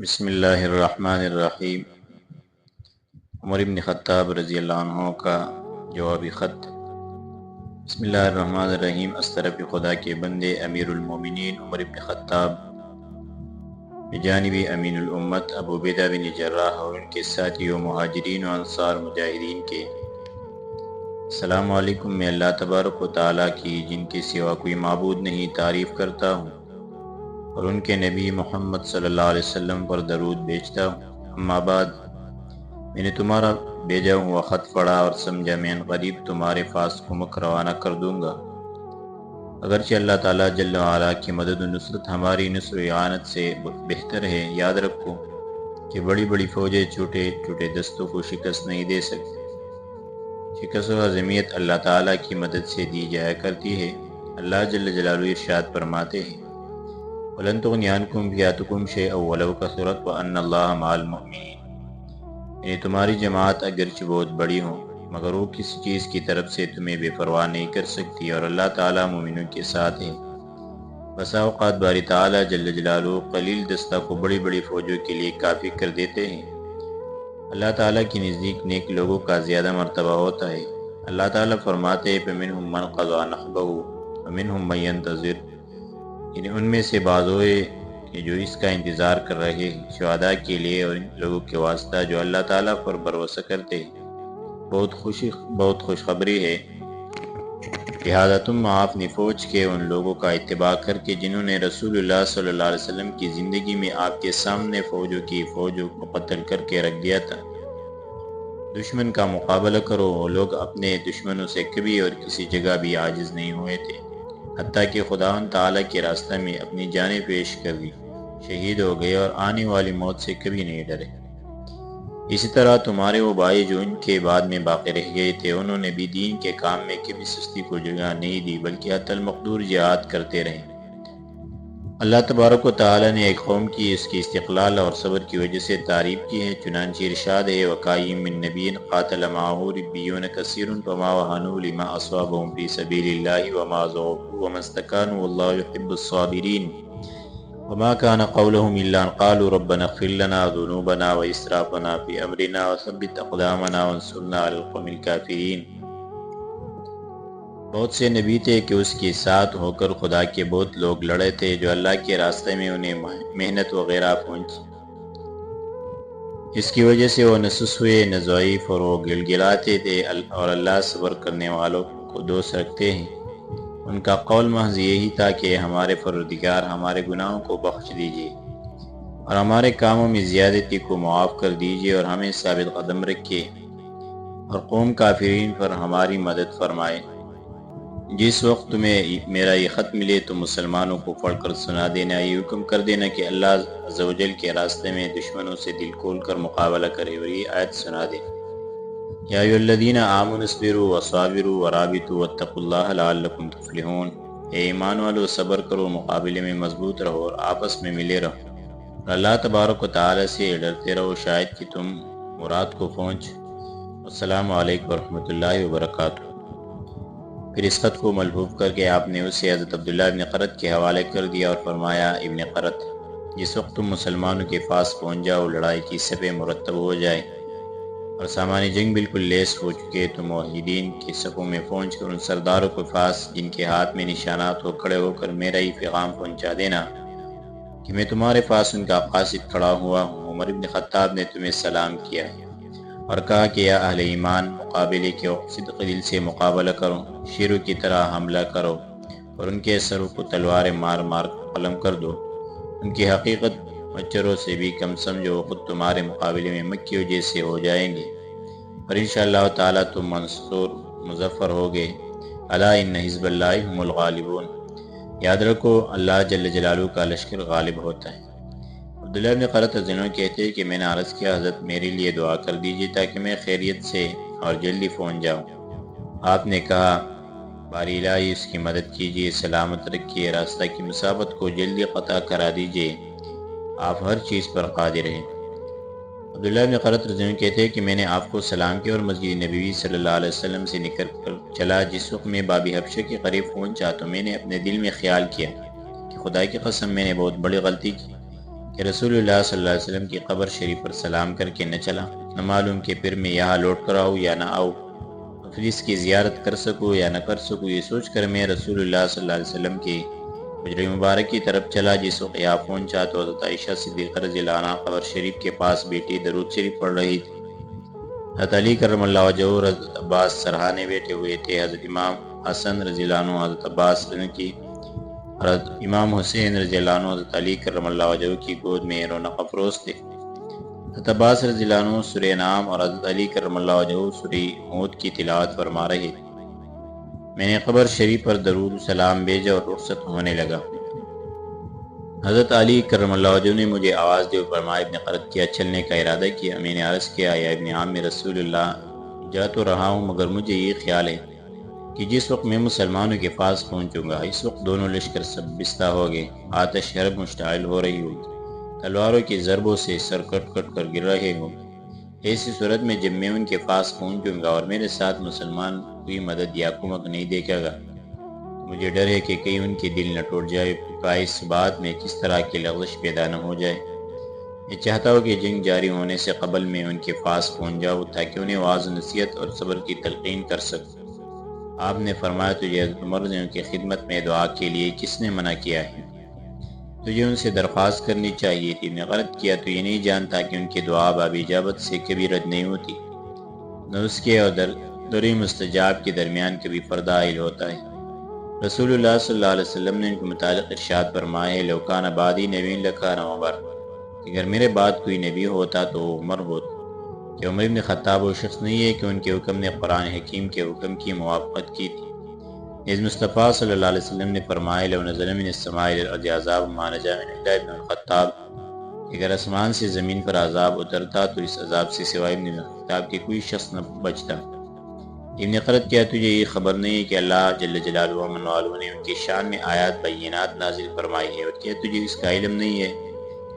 بسم اللہ الرحمن الرحیم۔ عمر بن خطاب رضی اللہ عنہ کا جوابی خط۔ بسم اللہ الرحمن الرحیم۔ از طرف خدا کے بندے امیر المومنین عمر بن خطاب بجانب امین الامت ابو عبیدہ بن جراح اور ان کے ساتھیوں مہاجرین و انصار مجاہدین کے السلام علیکم۔ میں اللہ تبارک و تعالیٰ کی جن کے سوا کوئی معبود نہیں تعریف کرتا ہوں اور ان کے نبی محمد صلی اللہ علیہ وسلم پر درود بھیجتا ہوں۔ اما بعد، میں نے تمہارا بھیجا ہوا خط پڑھا اور سمجھا میں ان قریب تمہارے پاس کمک روانہ کر دوں گا۔ اگرچہ اللہ تعالیٰ جل وعلا کی مدد و نصرت ہماری نصر و اعانت سے بہتر ہے، یاد رکھو کہ بڑی بڑی فوجیں چھوٹے چھوٹے دستوں کو شکست نہیں دے سکتی۔ شکست و ہزیمت اللہ تعالیٰ کی مدد سے دی جایا کرتی ہے۔ اللہ جل جلالہ ارشاد فرماتے ہیں وَلَن تُغْنِيَ عَنْكُمْ فِئَاتُكُمْ شَيْئًا وَلَوْ كَثُرَتْ وَأَنَّ اللَّهَ مَعَ الْمُؤْمِنِينَ، یعنی تمہاری جماعت اگرچہ بہت بڑی ہو مگر وہ کسی چیز کی طرف سے تمہیں بے پرواہ نہیں کر سکتی، اور اللہ تعالیٰ مومنوں کے ساتھ ہے۔ بسا اوقات باری تعالیٰ جل جلالہ قلیل دستہ کو بڑی بڑی فوجوں کے لیے کافی کر دیتے ہیں۔ اللہ تعالیٰ کے نزدیک نیک لوگوں کا زیادہ مرتبہ ہوتا ہے۔ اللہ تعالیٰ فرماتے ہیں فَمِنْهُمْ مَنْ قَضَىٰ نَحْبَهُ وَمِنْهُمْ مَن يَنتَظِرُ، یعنی ان میں سے بعض ہوئے کہ جو اس کا انتظار کر رہے ہیں، شہداء کے لیے اور ان لوگوں کے واسطہ جو اللہ تعالیٰ پر بھروسہ کرتے ہیں بہت خوشخبری ہے۔ لہذا تم اپنی فوج کے ان لوگوں کا اتباع کر کے جنہوں نے رسول اللہ صلی اللہ علیہ وسلم کی زندگی میں آپ کے سامنے فوجوں کو قتل کر کے رکھ دیا تھا، دشمن کا مقابلہ کرو۔ وہ لوگ اپنے دشمنوں سے کبھی اور کسی جگہ بھی عاجز نہیں ہوئے تھے، حتیٰ کہ خداوند تعالیٰ کے راستہ میں اپنی جانیں پیش کر دی، شہید ہو گئے اور آنے والی موت سے کبھی نہیں ڈرے۔ اسی طرح تمہارے وہ بھائی جو ان کے بعد میں باقی رہ گئے تھے، انہوں نے بھی دین کے کام میں کبھی سستی کو جگہ نہیں دی بلکہ حتی المقدور جہاد کرتے رہے۔ اللہ تبارک و تعالیٰ نے ایک قوم کی اس کی استقلال اور صبر کی وجہ سے تعریف کی ہے، چنانچہ ارشاد ہے وَكَأَيِّن مِّن نَبِيٍّ قَاتَلَ مَعَهُ رِبِّيُّونَ كَثِيرٌ فَمَا وَهَنُوا لِمَا أَصَابَهُمْ فِي سَبِيلِ اللَّهِ وَمَا ضَعُفُوا وَمَا اسْتَكَانُوا وَاللَّهُ يُحِبُّ الصَّابِرِينَ وَمَا كَانَ قَوْلُهُمْ إِلَّا أَن قَالُوا رَبَّنَا اغْفِرْ لَنَا ذُنُوبَنَا وَإِسْرَافَنَا فِي أَمْرِنَا وَثَبِّتْ أَقْدَامَنَا وَانصُرْنَا عَلَى الْقَوْمِ الْكَافِرِينَ۔ بہت سے نبی تھے کہ اس کے ساتھ ہو کر خدا کے بہت لوگ لڑے تھے جو اللہ کے راستے میں انہیں محنت وغیرہ پہنچی، اس کی وجہ سے وہ نہ سست ہوئے نہ ضعیف، اور وہ گڑگڑاتے تھے، اور اللہ صبر کرنے والوں کو دوست رکھتے ہیں۔ ان کا قول محض یہی تھا کہ ہمارے پروردگار ہمارے گناہوں کو بخش دیجیے اور ہمارے کاموں میں زیادتی کو معاف کر دیجیے اور ہمیں ثابت قدم رکھیے اور قوم کافرین پر ہماری مدد فرمائے۔ جس وقت تمہیں میرا یہ خط ملے تو مسلمانوں کو پڑھ کر سنا دینا، یہ حکم کر دینا کہ اللہ عز و جل کے راستے میں دشمنوں سے دل کھول کر مقابلہ کرے، اور یہ آیت سنا دینا یا ایھا الذین آمنوا اصبروا وصابروا ورابطوا واتقوا اللہ لعلکم تفلحون، اے ایمان والو صبر کرو، مقابلے میں مضبوط رہو اور آپس میں ملے رہو، اور اللہ تبارک و تعالی سے ڈرتے رہو شاید کہ تم مراد کو پہنچ۔ السلام علیکم ورحمۃ اللہ وبرکاتہ۔ پھر اس خط کو ملفوف کر کے آپ نے اسے حضرت عبداللہ ابن قرط کے حوالے کر دیا اور فرمایا ابن قرط، جس وقت تم مسلمانوں کے پاس پہنچ جاؤ، لڑائی کی صفیں مرتب ہو جائے اور سامان جنگ بالکل لیس ہو چکے، تو موحدین کے صفوں میں پہنچ کر ان سرداروں کے پاس جن کے ہاتھ میں نشانات ہو کھڑے ہو کر میرا ہی پیغام پہنچا دینا کہ میں تمہارے پاس ان کا قاصد کھڑا ہوا ہوں۔ عمر بن خطاب نے تمہیں سلام کیا اور کہا کہ یا اہل ایمان، مقابلے کے وقت صدق دل سے مقابلہ کرو، شیروں کی طرح حملہ کرو اور ان کے سروں کو تلواریں مار مار کر قلم کر دو، ان کی حقیقت مچھروں سے بھی کم سمجھو، وہ خود تمہارے مقابلے میں مکیوں جیسے ہو جائیں گے اور انشاءاللہ تعالیٰ تم منصور مظفر ہوگے۔ الا ان حزب اللہ هم الغالبون، یاد رکھو اللہ جل جلالہ کا لشکر غالب ہوتا ہے۔ عبداللہ ابن قرط عنہ کہتے ہیں کہ میں نے عرض کیا حضرت میرے لیے دعا کر دیجیے تاکہ میں خیریت سے اور جلدی پہنچ جاؤں۔ آپ نے کہا باری الہی اس کی مدد کیجیے، سلامت رکھیے، راستہ کی مسافت کو جلدی قطع کرا دیجیے، آپ ہر چیز پر قادر ہیں۔ عبداللہ ابن قرط عنہ کہتے ہیں کہ میں نے آپ کو سلام کیا اور مسجد نبوی صلی اللہ علیہ وسلم سے نکل کر چلا۔ جس وقت میں باب حبشہ کے قریب پہنچا تو میں نے اپنے دل میں خیال کیا کہ خدا کی قسم میں نے بہت بڑی غلطی کی کہ رسول اللہ صلی اللہ علیہ وسلم کی قبر شریف پر سلام کر کے نہ چلا، نہ معلوم کہ پھر میں یہاں لوٹ کر آؤں یا نہ آؤں، پھر اس کی زیارت کر سکوں یا نہ کر سکوں۔ یہ سوچ کر میں رسول اللہ صلی اللہ علیہ وسلم کی حجرہ مبارک کی طرف چلا، جس وقت یہاں پہنچا تو حضرت عائشہ صدیقہ رضی اللہ عنہ قبر شریف کے پاس بیٹھی درود شریف پڑھ رہی تھی۔ حضرت علی کرم اللہ وجہہ اور حضرت عباس سرحانے بیٹھے ہوئے تھے۔ حضرت امام حسن رضی اللہ عنہ حضرت عباس کی، حضرت امام حسین رضی اللہ عنہ حضرت علی کرم اللہ وجہہ کی گود میں رونق افروز تھے۔ حضرت عباس رضی اللہ عنہ سورہ انعام اور حضرت علی کرم اللہ وجہہ سورہ ہود کی تلاوت فرما رہے تھے۔ میں نے قبر شریف پر درود و سلام بھیجا اور رخصت ہونے لگا۔ حضرت علی کرم اللہ وجہہ نے مجھے آواز دے فرمایا ابن قرط کیا چلنے کا ارادہ کیا؟ میں نے عرض کیا یا ابن عام رسول اللہ، جا تو رہا ہوں مگر مجھے یہ خیال ہے کہ جس وقت میں مسلمانوں کے پاس پہنچوں گا اس وقت دونوں لشکر سب بستہ ہو گئے، آتش حرب مشتعل ہو رہی ہوگی، تلواروں کی ضربوں سے سر کٹ کٹ کر گر رہے ہوں۔ ایسی صورت میں جب میں ان کے پاس پہنچوں گا اور میرے ساتھ مسلمان کوئی مدد یا کمک نہیں دیکھے گا، مجھے ڈر ہے کہ کہیں ان کے دل نہ ٹوٹ جائے، باعث بات میں کس طرح کی لغزش پیدا نہ ہو جائے۔ میں چاہتا ہوں کہ جنگ جاری ہونے سے قبل میں ان کے پاس پہنچ جاؤں تاکہ انہیں واعظ نصیحت اور صبر کی تلقین کر سکوں۔ آپ نے فرمایا تجھے حضرت عمر کی خدمت میں دعا کے لیے کس نے منع کیا ہے؟ تجھے ان سے درخواست کرنی چاہیے تھی۔ میں غلط کیا تو یہ نہیں جانتا کہ ان کی دعا باب اجابت سے کبھی رد نہیں ہوتی، نہ اس کے اور دری مستجاب کے درمیان کبھی پردہ عائل ہوتا ہے۔ رسول اللہ صلی اللہ علیہ وسلم نے ان کے متعلق ارشاد فرمایا ہے لو کان بعدی نبی لکان عمر، اگر میرے بعد کوئی نبی ہوتا تو وہ عمر ہوتا۔ کہ عمر بن خطاب وہ شخص نہیں ہے کہ ان کے حکم نے قرآن حکیم کے حکم کی موافقت کی تھی۔ اس مصطفیٰ صلی اللہ علیہ وسلم نے فرمایا لو نزل من السماء الى الارض عذاب ما نجا من الا ابن الخطاب، اگر آسمان سے زمین پر عذاب اترتا تو اس عذاب سے سوائے ابن الخطاب کے کوئی شخص نہ بچتا۔ ابن قرط کیا تجھے یہ خبر نہیں ہے کہ اللہ جل جلالہ و من والہ نے ان کی شان میں آیات بینات نازل فرمائی ہے، اور کیا تجھے اس کا علم نہیں ہے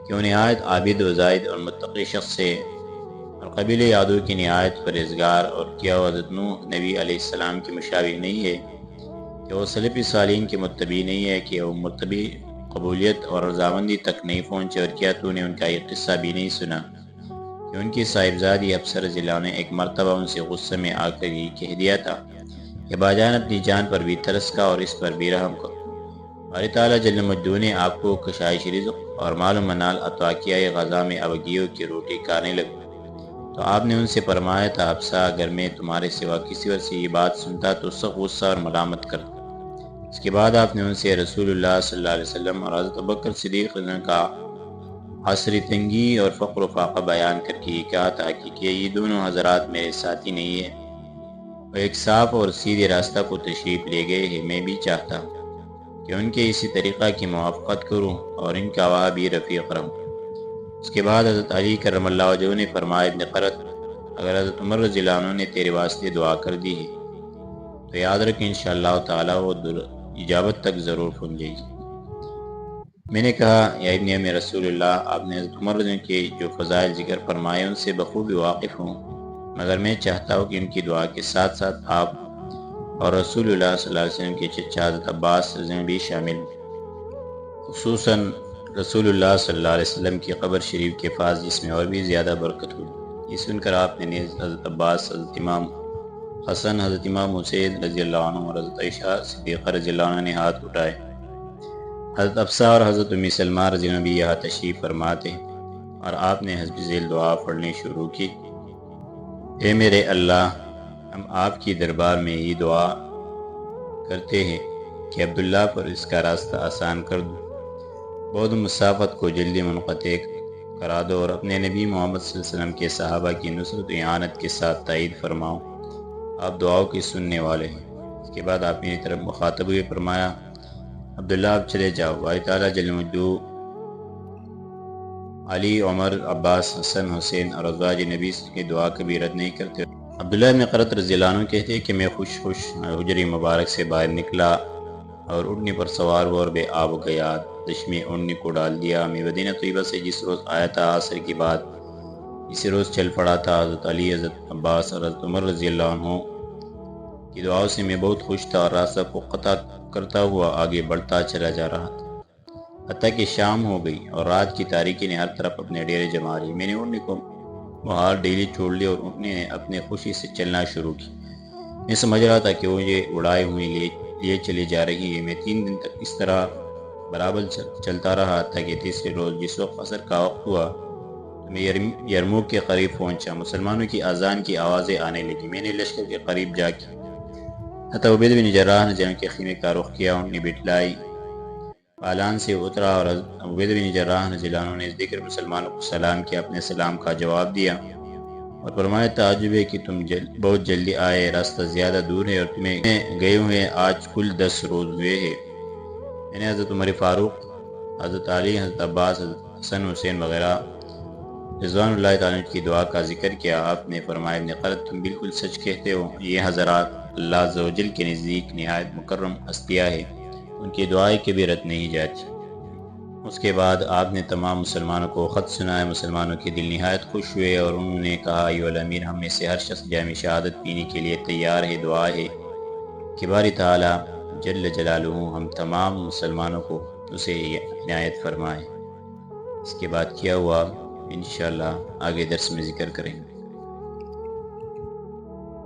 کہ وہ نہایت عابد و زاہد اور متقی شخص ہے اور قبیلہ یادو کی نہایت پرہیزگار، اور کیا وہ حضرت نوح نبی علیہ السلام کے مشابہ نہیں ہے، کہ وہ سلف صالحین کے متبع نہیں ہے، کہ وہ متبع قبولیت اور رضامندی تک نہیں پہنچے، اور کیا تو نے ان کا یہ قصہ بھی نہیں سنا کہ ان کی صاحبزادی حفصہ رضی اللہ عنہ نے ایک مرتبہ ان سے غصے میں آ کر یہ کہہ دیا تھا کہ باجان اپنی جان پر بھی ترس کا اور اس پر بھی رحم کرو۔ باری تعالیٰ جل مجدہ نے آپ کو کشائش رزق اور مال و منال عطا کیا ہے، غذا میں ابگیوں کی روٹی کھانے لگے تو آپ نے ان سے فرمایا تھا حفصہ اگر میں تمہارے سوا کسی اور سے یہ بات سنتا تو سخت غصہ اور ملامت کرتا۔ اس کے بعد آپ نے ان سے رسول اللہ صلی اللہ علیہ وسلم اور حضرت ابوبکر صدیق کا عصری تنگی اور فقر و فاقہ بیان کر کے یہ کہا تھا کہ یہ دونوں حضرات میرے ساتھی نہیں ہیں، وہ ایک صاف اور سیدھے راستہ کو تشریف لے گئے ہیں۔ میں بھی چاہتا ہوں کہ ان کے اسی طریقہ کی موافقت کروں اور ان کا وہاں بھی رفیق رہوں۔ اس کے بعد حضرت علی کرم اللہ وجہہ نے فرمایا ابن قرط اگر حضرت عمر رضی اللہ عنہ نے تیرے واسطے دعا کر دی ہے تو یاد رکھ انشاءاللہ تعالی وہ اجابت تک ضرور پہنچ جائے گی۔ میں نے کہا یا ابن ام رسول اللہ، آپ نے حضرت عمر رضی کے جو فضائل ذکر فرمائے ان سے بخوبی واقف ہوں، مگر میں چاہتا ہوں کہ ان کی دعا کے ساتھ ساتھ آپ اور رسول اللہ صلی اللہ علیہ وسلم کے چچا حضرت عباس رضی بھی شامل، خصوصاً رسول اللہ صلی اللہ علیہ وسلم کی قبر شریف کے پاس جس میں اور بھی زیادہ برکت ہوئی۔ یہ سن کر آپ نے نیز حضرت عباس، حضرت امام حسن، حضرت امام حسین رضی اللہ عنہ اور حضرت عائشہ صدیقہ رضی اللہ عنہ نے ہاتھ اٹھائے۔ حضرت حفصہ اور حضرت ام سلمہ رضی اللہ عنہ بھی یہاں تشریف فرماتے اور آپ نے حسب ذیل دعا پڑھنی شروع کی۔ اے میرے اللہ، ہم آپ کی دربار میں یہ دعا کرتے ہیں کہ عبداللہ پر اس کا راستہ آسان کر دو، بعد مسافت کو جلدی منقطع کرا دو اور اپنے نبی محمد صلی اللہ علیہ وسلم کے صحابہ کی نصرت و اعانت کے ساتھ تائید فرماؤ، آپ دعاؤں کی سننے والے ہیں۔ اس کے بعد آپ میری طرف مخاطب ہوئے فرمایا عبداللہ اب چلے جاؤ۔ باری تعالیٰ جل مجدہ علی، عمر، عباس، حسن، حسین اور ازواج نبی کی دعا کبھی رد نہیں کرتے۔ عبداللہ بن قرط رضی اللہ عنہ کہتے ہیں کہ میں خوش حجری مبارک سے باہر نکلا اور اونٹنی پر سوار ہوا اور بے آب گیا، دشمی اونٹنی کو ڈال دیا۔ میں مدینہ طیبہ سے جس روز آیا تھا عصر کی بعد اسی روز چل پڑا تھا۔ حضرت علی، حضرت عباس اور حضرت عمر رضی اللہ عنہ کی دعاؤں سے میں بہت خوش تھا اور راستہ کو قطع کرتا ہوا آگے بڑھتا چلا جا رہا تھا۔ حتیٰ کہ شام ہو گئی اور رات کی تاریکی نے ہر طرف اپنے ڈیرے جما لی۔ میں نے اونٹنی کو بہار ڈیلی چھوڑ لی اور اونٹنی نے اپنے خوشی سے چلنا شروع کی۔ میں سمجھ رہا تھا کہ وہ یہ اڑائے ہوئے لیے چلی جا رہی ہے۔ میں 3 دن تک اس طرح برابر چلتا رہا، حتیٰ کہ تیسرے روز جس وقت عصر کا وقت ہوا تو میں یرموک کے قریب پہنچا۔ مسلمانوں کی اذان کی آوازیں آنے لگی۔ میں نے لشکر کے قریب جا کے حضرت عبید بن جراح نے جنگ کے خیمے کا رخ کیا، اونٹنی بٹھلائی، پالان سے اترا اور عبید بن جراح رضی اللہ عنہ نے ذکر مسلمانوں کو سلام کیا، اپنے سلام کا جواب دیا اور فرمایا تعجب ہے کہ تم بہت جلدی آئے، راستہ زیادہ دور ہے اور تمہیں گئے ہوئے آج کل 10 روز ہوئے ہیں۔ میں نے حضرت عمر فاروق، حضرت علی، حضرت عباس، حضرت حسن حسین وغیرہ رضوان اللہ تعالیٰ کی دعا کا ذکر کیا۔ آپ نے فرمایا ابن خلد تم بالکل سچ کہتے ہو، یہ حضرات اللہ عز و جل کے نزدیک نہایت مکرم ہستیاں ہیں، ان کی دعائیں کبھی رد نہیں جاتی۔ اس کے بعد آپ نے تمام مسلمانوں کو خط سنایا۔ مسلمانوں کے دل نہایت خوش ہوئے اور انہوں نے کہا ایھا الامیر، ہم میں سے ہر شخص جام شہادت پینے کے لیے تیار ہے۔ دعا ہے کہ باری تعالیٰ جل جلالہ ہم تمام مسلمانوں کو اسے عنایت فرمائے۔ اس کے بعد کیا ہوا انشاءاللہ آگے درس میں ذکر کریں گے۔